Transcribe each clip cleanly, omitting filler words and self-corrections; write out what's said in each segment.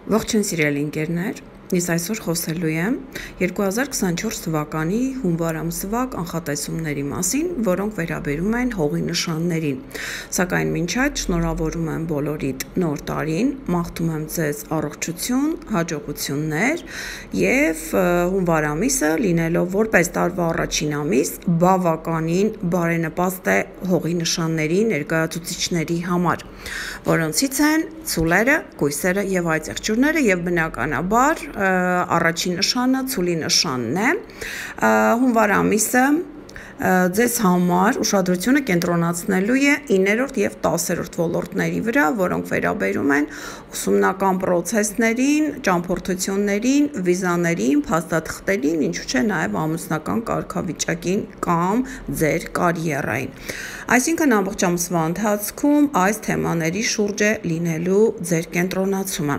Ողջույն սիրելի ընկերներ, ես այսօր խոսելու եմ 2024 թվականի հունվար ամսվա կանխատեսումների մասին, որոնք վերաբերում են հողի նշաններին։ Սակայն մինչ այդ շնորհավորում եմ բոլորիդ նոր տարին, մաղթում եմ ձեզ առողջություն, հաջողություններ եւ հունվար ամիսը լինելով որպես տարվա առաջին ամիս, բավականին բարենպաստ է հողի նշանների ներկայացուցիչների համար, որոնցից են ցուլերը, կույսերը եւ այծեղջյուրները եւ բնականաբար առաջին նշանը ցուլի նշանն է հունվար ամիսը ձեզ համար ուշադրությունը կենտրոնացնելու է 9-րդ եւ 10-րդ ոլորտների վրա, որոնք վերաբերում են ուսումնական process-ներին, ճամփորդություններին, վիզաներին, փաստաթղթերին, ինչու՞ չէ նաեւ ամուսնական կարգավիճակին կամ ձեր կարիերային։ Այսինքն ամբողջ ամսվա ընթացքում այս թեմաների շուրջ է լինելու ձեր կենտրոնացումը։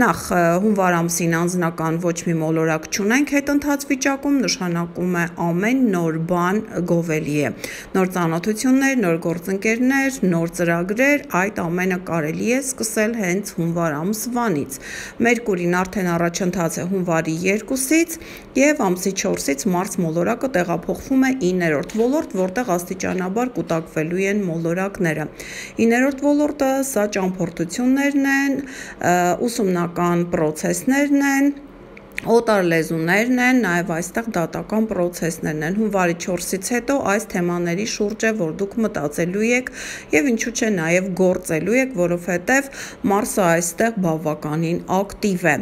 Նախ հունվար ամսին անձնական ոչ մի մոլորակ չունենք հետընթաց վիճակում, նշանակում է ամեն նոր բան գովելի է։ Նոր ծանոթություններ, նոր գործընկերներ, նոր ծրագրեր, այդ ամենը կարելի է սկսել հենց հունվար ամսվանից։ Մերկուրին արդեն առաջընթաց է հունվարի 2-ից եւ ամսի 4-ից մարտ մոլորակը տեղափոխվում է 9-րդ ոլորտ, որտեղ աստիճանաբար կուտակվելու են մոլորակները։ 9-րդ ոլորտը սա ճամփորդություններն են, ուսումնական process-ներն են, օտար լեզուներն են, նաև այստեղ դատական process-ներն են։ Հունվարի 4-ից հետո այս թեմաների շուրջ է, որ դուք մտածելու եք եւ ինչու՞ չէ նաև գործելու եք, որովհետեւ Մարսը այստեղ բավականին ակտիվ է։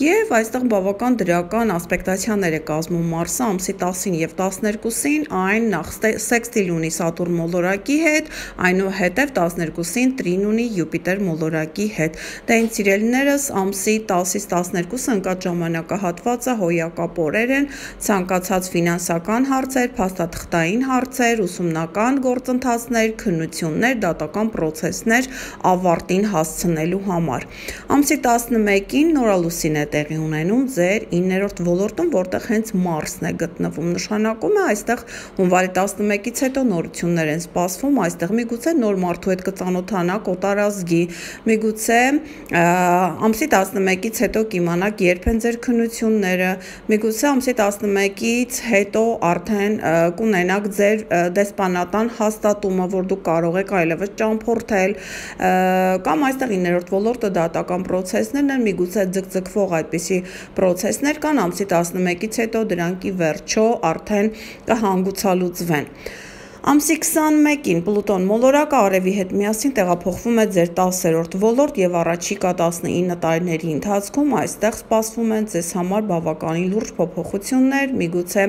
Եվ այստեղ բավական դրական ասպեկտացիաներ է կազմում Մարսը ամսի 10-ին եւ 12-ին, այն նախ սեքստիլ ունի Սատուրն մոլորակի հետ, այնուհետեւ 12-ին տրին ունի Յուպիտեր մոլորակի հետ։ Դե ինձ սիրելիներս ամսի 10-ից 12-ը ընկած ժամանակահատվածը հոյակապ օրեր են, ցանկացած ֆինանսական հարցեր, փաստաթղթային հարցեր, ուսումնական գործընթացներ, քննություններ, դատական process-ներ ավարտին հասցնելու համար։ Ամսի 11-ին նորալուսին է տեղի ունենում ձեր 9-րդ ոլորտում, որտեղ հենց Մարսն է գտնվում։ Նշանակում է այստեղ հունվարի 11-ից հետո նորություններ են սպասվում, այստեղ միգուցե նոր մարդու հետ կծանոթանաք օտարազգի, միգուցե ամսի 11-ից հետո կիմանաք երբ են ձեր քննությունները, միգուցե ամսի 11-ից հետո արդեն կունենաք ձեր դեսպանատան հաստատումը, որ դուք կարող եք այլևս ճամփորդել, կամ այստեղ 9-րդ ոլորտը դատական process-ներն են, միգուցե ձգձգվող այդպիսի process-ներ կան, ամսի 11-ից հետո դրանք ի վերջո արդեն կհանգուցալուծվեն։ Ամսի 21-ին Պլուտոն մոլորակը արևի հետ միասին տեղափոխվում է ձեր 10-րդ ոլորտ եւ առաջիկա 19 տարիների ընթացքում այստեղ սպասվում են ձեզ համար բավականին լուրջ փոփոխություններ, միգուցե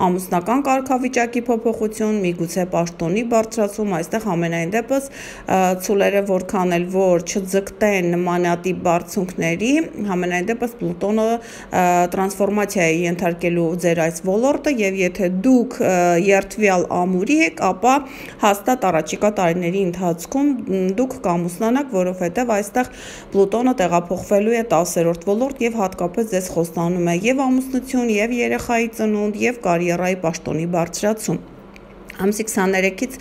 ամուսնական կարգավիճակի փոփոխություն, միգուցե պաշտոնի բարձրացում, այստեղ ամենայն դեպս ցուլերը որքան էլ որ չձգտեն նմանատիպ բարձունքների, ամենայն դեպս Պլուտոնը տրանսֆորմացիա է ենթարկելու ձեր այս ոլորտը եւ եթե դուք երթվյալ ամուրի եք, ապա հաստատ առաջիկա տարիների ընթացքում դուք կամուսնանաք, որովհետև այստեղ Պլուտոնը տեղափոխվելու է 10-րդ ոլորտ եւ հատկապես ձեզ խոստանում է եւ ամուսնություն, եւ երեխայի ծնունդ, եւ կարիերայի պաշտոնի բարձրացում։ Ամսի 23-ից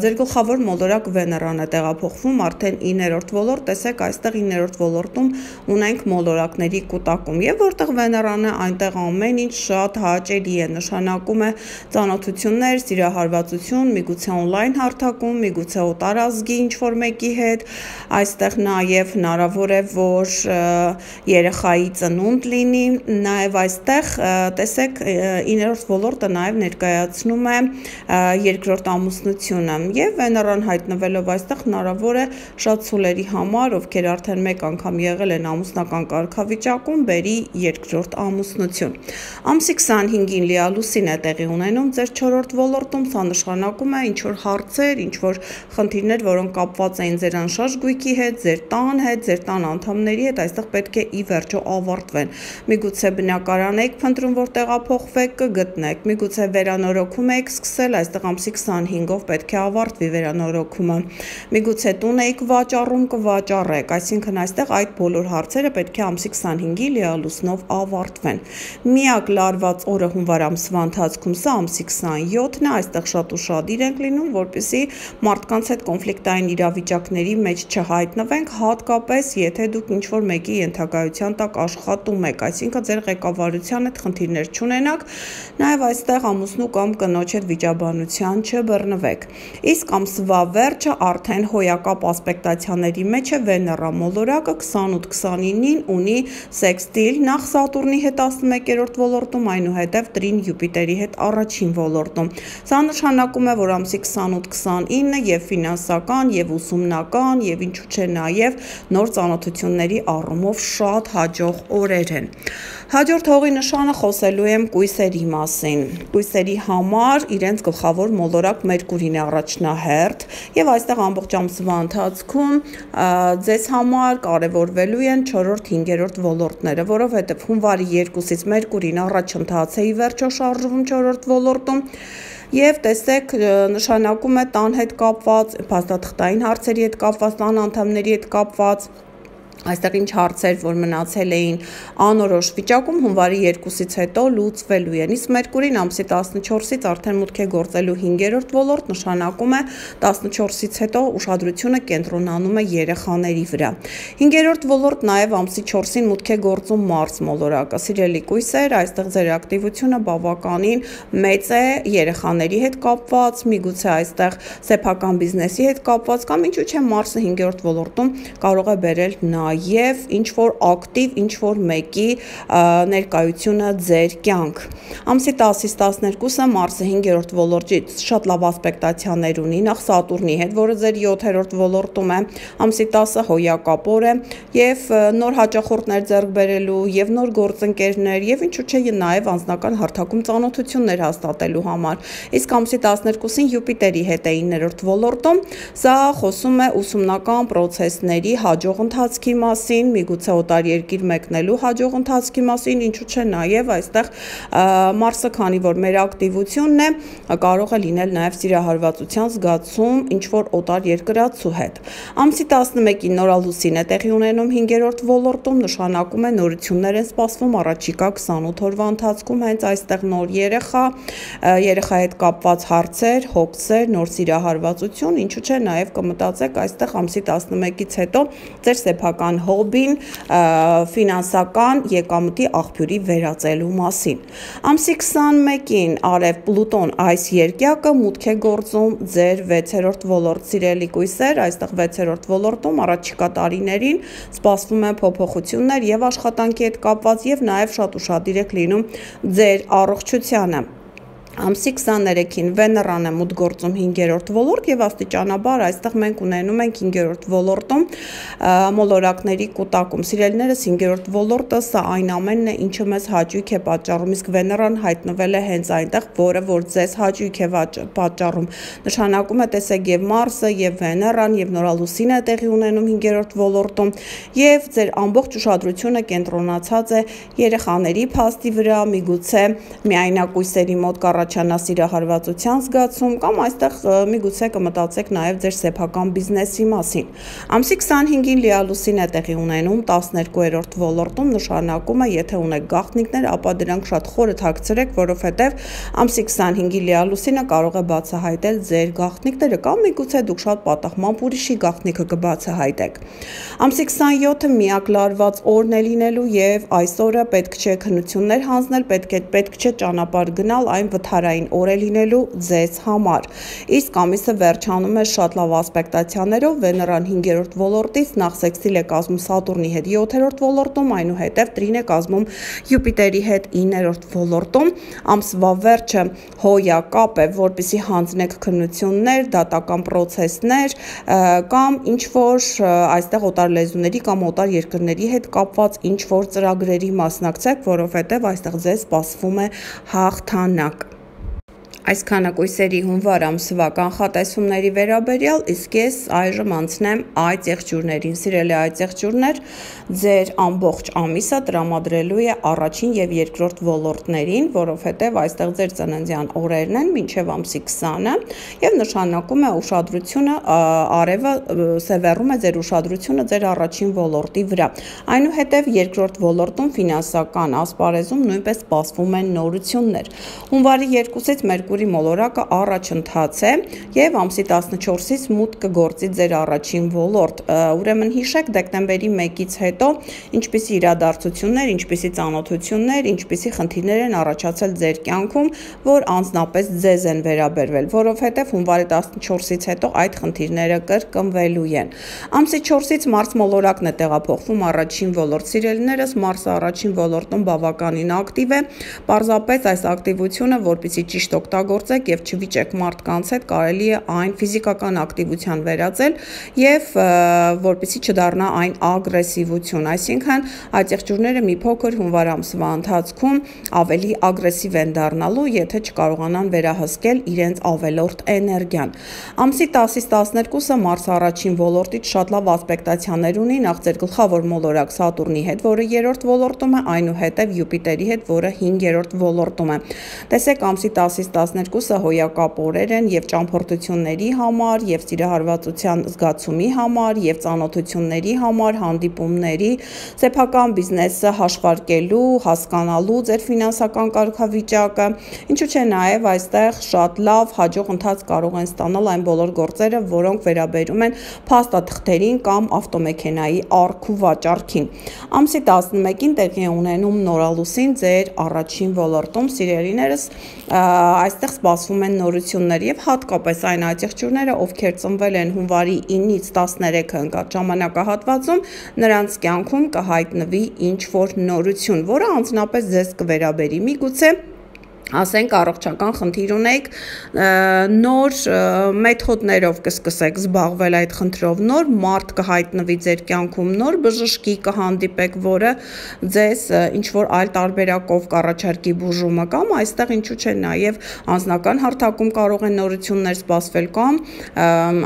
ձեր գլխավոր մոլորակ Վեներան է տեղափոխվում արդեն 9-րդ ոլորտ, տեսեք այստեղ 9-րդ ոլորտում ունենք մոլորակների կուտակում եւ որտեղ Վեներան է, այնտեղ ամեն ինչ շատ հաճելի է, նշանակում է ծանոթություններ, սիրահարվածություն, միգուցե on-line հարթակում, միգուցե օտարազգի ինչ-որ մեկի հետ, այստեղ նաեւ հնարավոր է, որ երեխայի ծնունդ լինի, նաեւ այստեղ տեսեք 9-րդ ոլորտը նաեւ ներկայացնում է երկրորդ ամուսնությունը եւ Վեներան հայտնվելով այստեղ հնարավոր է շատ ցուլերի համար, ովքեր արդեն մեկ անգամ եղել են ամուսնական կարգավիճակում, բերի երկրորդ ամուսնություն։ Ամսի 25-ին լիալուսին է տեղի ունենում ձեր 4-րդ ոլորտում, սա նշանակում է ինչ որ հարցեր, ինչ որ խնդիրներ, որոնք կապված էին ձեր անշարժ գույքի հետ, ձեր տան հետ, ձեր տան անդամների հետ, այստեղ պետք է ի վերջո ավարտվեն։ Միգուցե բնակարան եք փնտրում, որ տեղափոխվեք, կգտնեք, միգուցե վերանորոգում եք սկսել, այստեղ ամսի 25-ով պետք է ավարտվի վերանորոգումը։ Միգուցե տուն եք վաճառում, կվաճառեք, այսինքն այստեղ այդ բոլոր հարցերը պետք է ամսի 25-ի լիալուսնով ավարտվեն։ Միակ լարված օրը հունվար ամսվա ընթացքում սա ամսի 27-ն է, այստեղ շատ ուշադիր ենք լինում, որպեսզի մարդկանց հետ կոնֆլիկտային իրավիճակների մեջ չհայտնվենք, հատկապես եթե դուք ինչ-որ մեկի ենթակայության տակ աշխատում եք, այսինքն ձեր ղեկավարության հետ խնդիրներ չունենաք, նաև այստեղ ամուսնու կամ կնոջ հետ վիճաբանության չբռնվեք։ Իսկ ամսվա վերջը արդեն հոյակապ ասպեկտացիաների մեջ է Վեներա մոլորակը 28-29-ին ունի սեքստիլ նախ Սատուրնի հետ 11-րդ ոլորտում, այնուհետև Տրին Յուպիտերի հետ առաջին ոլորտում։ Սա նշանակում է, որ ամսի 28-29-ը եւ ֆինանսական, եւ ուսումնական, եւ ինչու՞ չէ նաեւ նոր ծանոթությունների առումով շատ հաջող օրեր են։ Հաջորդ հողի նշանը խոսելու եմ կույսերի մասին։ Կույսերի համար իրենց գլխավոր մոլորակ Մերկուրին է առաջնահերթ եւ այստեղ ամբողջ ամսվա ընթացքում ձեզ համար կարևորվելու են 4-րդ, 5-րդ ոլորտները, որովհետեւ հունվարի 2-ից Մերկուրին առաջընթաց է ի վերջո շարժվում 4-րդ ոլորտում Եվ տեսեք նշանակում է տան հետ կապված, փաստաթղթային հարցերի հետ կապված, տան անդամների հետ կապված Այստեղ ինչ հարցեր, որ մնացել էին անորոշ վիճակում, հունվարի 2-ից հետո լուծվելու են։ Իսկ Մերկուրին ամսի 14-ից արդեն մուտք է գործելու 5-րդ ոլորտ, նշանակում է 14-ից հետո ուշադրությունը կենտրոնանում է երեխաների վրա։ 5-րդ ոլորտ նաև ամսի 4-ին մուտք է գործում Մարս մոլորակը։ Սիրելի կույսեր, այստեղ ձեր ակտիվությունը բավականին մեծ է երեխաների հետ կապված, միգուցե այստեղ սեփական բիզնեսի հետ կապված կամ ինչու՞ չէ Մարսը 5-րդ ոլորտում կարող է բերել Եվ ինչ-որ ակտիվ, ինչ-որ մեկի ներկայությունը ձեր կյանք։ Ամսի 10-ից 12-ը Մարսը 5-րդ ոլորտից շատ լավ ասպեկտացիաներ ունի, նախ Սատուրնի հետ, որը ձեր 7-րդ ոլորտում է, ամսի 10-ը հոյակապ օր է, եւ նոր հաճախորդներ ձեռք բերելու, եւ նոր գործընկերներ, եւ ինչու՞ չէ նաեւ անձնական հարթակում ծանոթություններ հաստատելու համար։ Իսկ ամսի 12-ին Յուպիտերի հետ է 9-րդ ոլորտում, սա խոսում է ուսումնական process-ների հաջող ընթացքի մասին, միգուցե օտար երկիր մեկնելու հաջող ընթացքի մասին, ինչու՞ չէ նաև այստեղ Մարսը, քանի որ մեր ակտիվությունն է, կարող է լինել նաև սիրահարվածության զգացում ինչ-որ օտար երկրացու հետ։ Ամսի 11-ին նորալուսին է տեղի ունենում 5-րդ ոլորտում, նշանակում է նորություններ են սպասվում առաջիկա 28 օրվա ընթացքում, հենց այստեղ նոր երեխայի հետ կապված հարցեր, հոգսեր, նոր սիրահարվածություն, ինչու՞ չէ նաև կմտածեք այստեղ ամսի 11-ից հետո ձեր սեփական հոբին, ֆինանսական եկամտի աղբյուրի վերածելու մասին։ Ամսի 21-ին Արև Պլուտոն այս երկյակը մուտք է գործում ձեր 6-րդ ոլորտ, սիրելի կույսեր, այստեղ 6-րդ ոլորտում առաջիկա տարիներին սպասվում են փոփոխություններ եւ աշխատանքի հետ կապված եւ նաեւ շատ ուշադիր եք լինում ձեր առողջությանը։ Ամսի 23-ին Վեներան է մուտք գործում 5-րդ ոլորտ եւ աստիճանաբար այստեղ մենք ունենում ենք 5-րդ ոլորտում մոլորակների կուտակում։ Սիրելիներս 5-րդ ոլորտը սա այն ամենն է, ինչը մեզ հաճույք է պատճառում, իսկ Վեներան հայտնվել է հենց այնտեղ, որը որ ձեզ հաճույք է պատճառում։ Նշանակում է, տեսեք, եւ Մարսը, եւ Վեներան, եւ նորալուսինը տեղի ունենում 5-րդ ոլորտում, եւ ձեր ամբողջ ուշադրությունը կենտրոնացած է երեխաների փաստի վրա, միգուցե միայնակույսերի մոտ առաջանա սիրահարվածության զգացում կամ այստեղ միգուցե կմտածեք նաև ձեր սեփական բիզնեսի մասին։ Ամսի 25-ին լիալուսին է տեղի ունենում 12-րդ ոլորտում, նշանակում է, եթե ունեք գաղտնիքներ, ապա դրանք շատ խորը թաքցրեք, որովհետև ամսի 25-ի լիալուսինը կարող է բացահայտել ձեր գաղտնիքները կամ միգուցե դուք շատ պատահմամբ ուրիշի գաղտնիքը կբացահայտեք։ Ամսի 27-ը միակ լարված օրն է լինելու եւ այս օրը պետք չէ քննություններ հանձնել, պետք չէ ճանապարհ գնալ, այն վթարային օր է լինելու ձեզ համար։ Իսկ ամիսը վերջանում է շատ լավ ասպեկտացիաներով, Վեներան 5-րդ ոլորտից նախ սեքստիլ է կազմում Սատուրնի հետ 7-րդ ոլորտում, այնուհետև տրին է կազմում Յուպիտերի հետ 9-րդ ոլորտում։ Ամսվա վերջը հոյակապ է, որպեսզի հանձնեք քննություններ, դատական process-ներ կամ ինչ-որ այստեղ օտար լեզուների կամ օտար երկրների հետ կապված ինչ-որ ծրագրերի մասնակցեք, որովհետև այստեղ ձեզ սպասվում է հաղթանակ։ Այսքանը կույսերի հունվար ամսվա կանխատեսումների վերաբերյալ, իսկ ես այժմ անցնեմ այդ եղջյուրներին, սիրելի այդ եղջյուրներ, ձեր ամբողջ ամիսը տրամադրելու է առաջին եւ երկրորդ ոլորտներին, որովհետեւ այստեղ ձեր ծննդյան օրերն են մինչեւ ամսի 20-ը եւ նշանակում է ուշադրությունը արևը սևեռում է ձեր ուշադրությունը ձեր առաջին ոլորտի վրա։ Այնուհետեւ երկրորդ ոլորտում ֆինանսական ասպարեզում նույնպես սպասվում են նորություններ։ Հունվարի 2-ից Մերկուրի մոլորակը առաջընթաց է եւ ամսի 14-ից մուտք կգործի ձեր առաջին ոլորտ։ Ուրեմն հիշեք դեկտեմբերի 1-ից հետո ինչպիսի իրադարձություններ, ինչպիսի ծանոթություններ, ինչպիսի խնդիրներ են առաջացել ձեր կյանքում, որ անձնապես ձեզ են վերաբերվել, որովհետեւ հունվարի 14-ից հետո այդ խնդիրները կրկնվելու են։ Ամսի 4-ից Մարս մոլորակն է տեղափոխվում առաջին ոլորտ։ Սիրելիներս, Մարսը առաջին ոլորտում բավականին ակտիվ է։ Պարզապես այս ակտիվությունը, որպեսզի ճիշտ օգտագործեք եւ չվիճեք մարդկանց հետ, կարելի է այն ֆիզիկական ակտիվության վերածել եւ որպեսզի չդառնա այն ագրեսիվություն, այսինքն այդ եղջյուրները մի փոքր հունվար ամսվա ընթացքում ավելի ագրեսիվ են դառնալու, եթե չկարողանան վերահսկել իրենց ավելորդ էներգիան։ Ամսի 10-ից 12-ը Մարս առաջին ոլորտից շատ լավ ասպեկտացիաներ ունի նախ ձեր գլխավոր մոլորակ Սատուրնի հետ, որը 3-րդ ոլորտում է, այնուհետև Յուպիտերի հետ, որը 5-րդ ոլորտում է։ Տեսեք, ամսի 10-ից 12-ը հոյակապ օրեր են եւ ճամփորդությունների համար, եւ սիրահարվածության զգացումի համար, եւ ծանոթությունների համար, հանդիպումների, սեփական բիզնեսը հաշվարկելու, հասկանալու ձեր ֆինանսական կարգավիճակը, ինչու՞ չէ նաեւ այստեղ շատ լավ հաջող ընթաց կարող են ստանալ այն բոլոր գործերը, որոնք վերաբերում են փաստաթղթերին կամ ավտոմեքենայի առք ու վաճառքին։ Ամսի 11-ին տեղի է ունենում նորալուսին ձեր առաջին ոլորտում, սիրելիներս, այստեղ սպասվում են նորություններ եւ հատկապես այն աջեղջյուրները, ովքեր ծնվել են հունվարի 9-ից 13-ը ընկած ժամանակահատվածում, նրանց կյանքում կհայտնվի ինչ-որ նորություն, որը անձնապես ձեզ կվերաբերի։ Միգուցե ասենք առողջական խնդիր ունեք, նոր մեթոդներով կսկսեք զբաղվել այդ խնդրով, նոր մարդ կհայտնվի ձեր կյանքում, նոր բժշկի կհանդիպեք, որը ձեզ ինչ-որ այլ տարբերակով կառաջարկի բուժումը, կամ այստեղ ինչու՞ չէ նաև անձնական հարթակում կարող են նորություններ սպասվել, կամ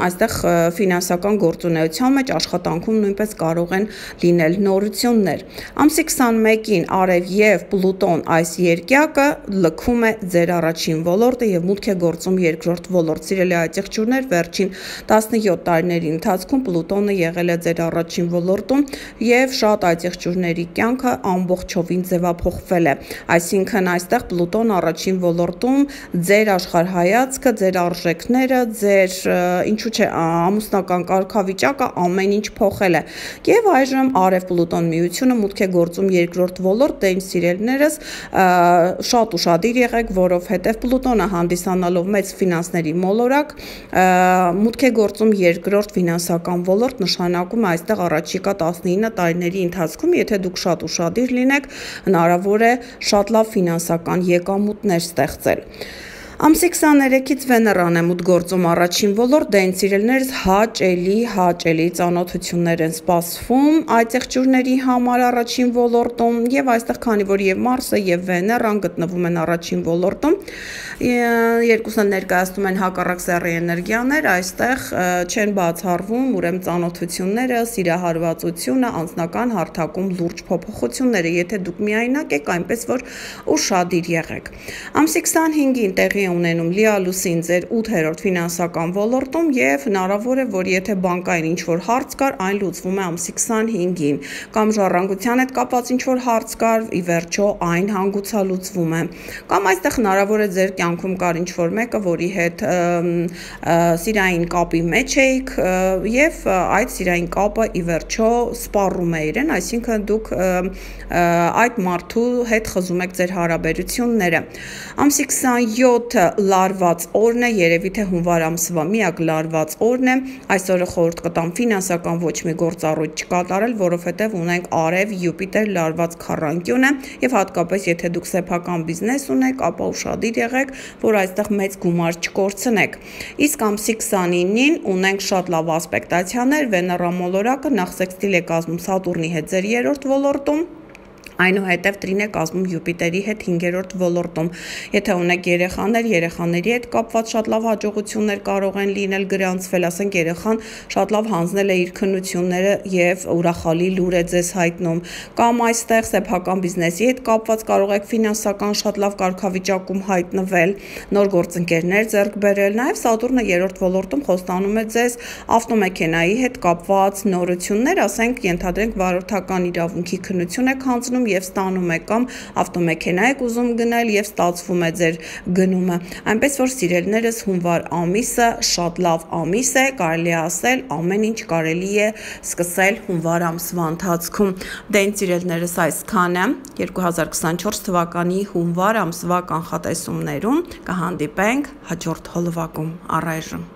այստեղ ֆինանսական գործունեության մեջ աշխատանքում նույնպես կարող են լինել նորություններ։ Ամսի 21-ին Արև եւ Պլուտոն այս երկյակը լքում է ձեր առաջին ոլորտը եւ մուտք է գործում երկրորդ ոլորտ։ Սիրելի աջեղջյուրներ, վերջին 17 տարիների ընթացքում Պլուտոնը եղել է ձեր առաջին ոլորտում եւ շատ աջեղջյուրների կյանքը ամբողջովին ձևափոխվել է։ Այսինքն այստեղ Պլուտոն առաջին ոլորտում ձեր աշխարհայացքը, ձեր արժեքները, ձեր ինչու՞ չէ ամուսնական կարգավիճակը ամեն ինչ փոխել է։ Եվ այժմ Արև Պլուտոն միությունը մուտք է գործում երկրորդ ոլորտ, դե ինձ սիրելիներս, շատ ուշադիր եղեք, որովհետև Պլուտոնը հանդիսանալով մեծ ֆինանսների մոլորակ, մուտք է գործում երկրորդ ֆինանսական ոլորտ, նշանակում է այստեղ առաջիկա 19 տարիների ընթացքում, եթե դուք շատ ուշադիր լինեք, հնարավոր է շատ լավ ֆինանսական եկամուտներ ստեղծել։ Ամսի 23-ից Վեներան է մուտք գործում առաջին ոլորտ, դե ինձ սիրելիներս հաճելի ծանոթություններ են սպասվում այդ եղջյուրների համար առաջին ոլորտում, եւ այստեղ քանի որ եւ Մարսը եւ Վեներան գտնվում են առաջին ոլորտում, երկուսն ներկայացնում են հակառակ սեռի էներգիաներ, այստեղ չեն բացառվում ուրեմն ծանոթությունները, սիրահարվածությունը, անձնական հարթակում լուրջ փոփոխությունները, եթե դուք միայնակ եք, այնպես որ ուշադիր եղեք։ Ամսի 25-ին տեղի ունենում լիալուսին ձեր 8-րդ ֆինանսական ոլորտում եւ հնարավոր է, որ եթե բանկային ինչ-որ հարց կար, այն լուծվում է ամսի 25-ին, կամ ժառանգության հետ կապված ինչ-որ հարց կար, ի վերջո այն հանգուցալուծվում է, կամ այստեղ հնարավոր է ձեր կյանքում կար ինչ-որ մեկը, որի հետ սիրային կապի մեջ էիք եւ այդ սիրային կապը ի վերջո սպառում է իրեն, այսինքն դուք այդ մարդու հետ խզում եք ձեր հարաբերությունները։ Ամսի 27-ը լարված օրն է, երևի թե հունվար ամսվա միակ լարված օրն է, այսօրը խորհուրդ կտամ ֆինանսական ոչ մի գործառույթ չկատարել, որովհետև ունենք Արև Յուպիտեր լարված քառանկյուն է եւ հատկապես եթե դուք սեփական բիզնես ունեք, ապա ուշադիր եղեք, որ այստեղ մեծ գումար չկորցնեք։ Իսկ ամսի 29-ին ունենք շատ լավ ասպեկտացիաներ, Վեներա մոլորակը նախ սեքստիլ է կազմում Սատուրնի հետ ձեր 3-րդ ոլորտում, Այնուհետև տրին է կազմում Յուպիտերի հետ 5-րդ ոլորտում։ Եթե ունեք երեխաներ, երեխաների հետ կապված շատ լավ հաջողություններ կարող են լինել գրանցվել, ասենք երեխան շատ լավ հանձնել է իր քննությունները եւ ուրախալի լուր է ձեզ հայտնում, կամ այստեղ սեփական բիզնեսի հետ կապված կարող եք ֆինանսական շատ լավ կարգավիճակում հայտնվել, նոր գործընկերներ ձեռք բերել, նաեւ Սատուրնը 3-րդ ոլորտում խոստանում է ձեզ ավտոմեքենայի հետ կապված նորություններ, ասենք ենթադրենք վարորդական իրավունքի քննություն եք հանձնում եւ ստանում եք, կամ ավտոմեքենա եք ուզում գնել եւ ստացվում է ձեր գնումը, այնպես որ սիրելիներս հունվար ամիսը շատ լավ ամիս է, կարելի է ասել ամեն ինչ կարելի է սկսել հունվար ամսվա ընթացքում։ Դե ինձ սիրելիներս այսքանը 2024 թվականի հունվար ամսվա կանխատեսումներում կհանդիպենք հաջորդ հոլովակում։ Առայժմ